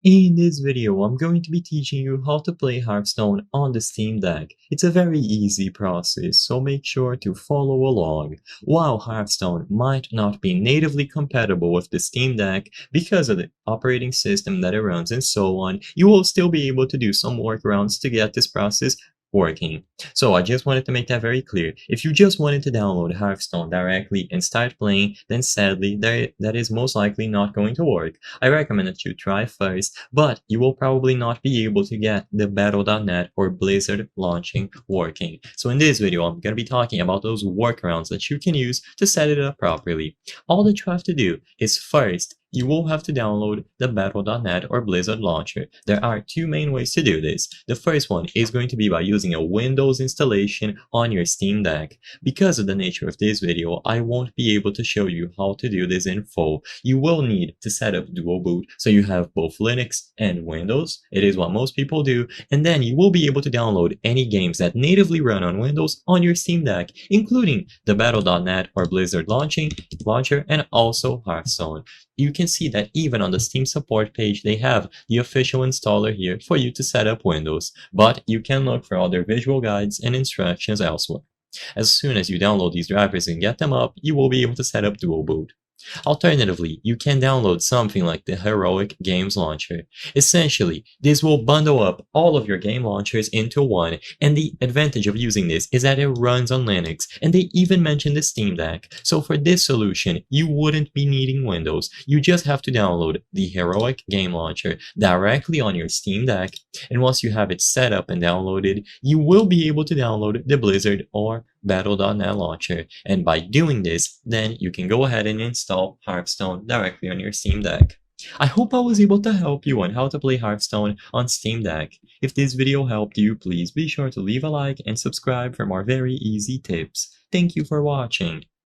In this video, I'm going to be teaching you how to play Hearthstone on the Steam Deck. It's a very easy process, so make sure to follow along. While Hearthstone might not be natively compatible with the Steam Deck because of the operating system that it runs and so on, you will still be able to do some workarounds to get this process working. So I just wanted to make that very clear. If you just wanted to download Hearthstone directly and start playing, then sadly that is most likely not going to work. I recommend that you try first, but you will probably not be able to get the Battle.net or Blizzard launching working. So in this video, I'm going to be talking about those workarounds that you can use to set it up properly. All that you have to do is first, you will have to download the Battle.net or Blizzard launcher. There are two main ways to do this. The first one is going to be by using a Windows installation on your Steam Deck. Because of the nature of this video, I won't be able to show you how to do this in full. You will need to set up dual boot so you have both Linux and Windows. It is what most people do. And then you will be able to download any games that natively run on Windows on your Steam Deck, including the Battle.net or Blizzard launcher and also Hearthstone. You can see that even on the Steam support page, they have the official installer here for you to set up Windows, but you can look for other visual guides and instructions elsewhere. As soon as you download these drivers and get them up, you will be able to set up dual boot. Alternatively, you can download something like the Heroic Games Launcher. Essentially, this will bundle up all of your game launchers into one, and the advantage of using this is that it runs on Linux, and they even mention the Steam Deck. So for this solution, you wouldn't be needing Windows. You just have to download the Heroic Game Launcher directly on your Steam Deck, and once you have it set up and downloaded, you will be able to download the Blizzard or Battle.net launcher, and by doing this, then you can go ahead and install Hearthstone directly on your Steam Deck. I hope I was able to help you on how to play Hearthstone on Steam Deck. If this video helped you, please be sure to leave a like and subscribe for more very easy tips. Thank you for watching.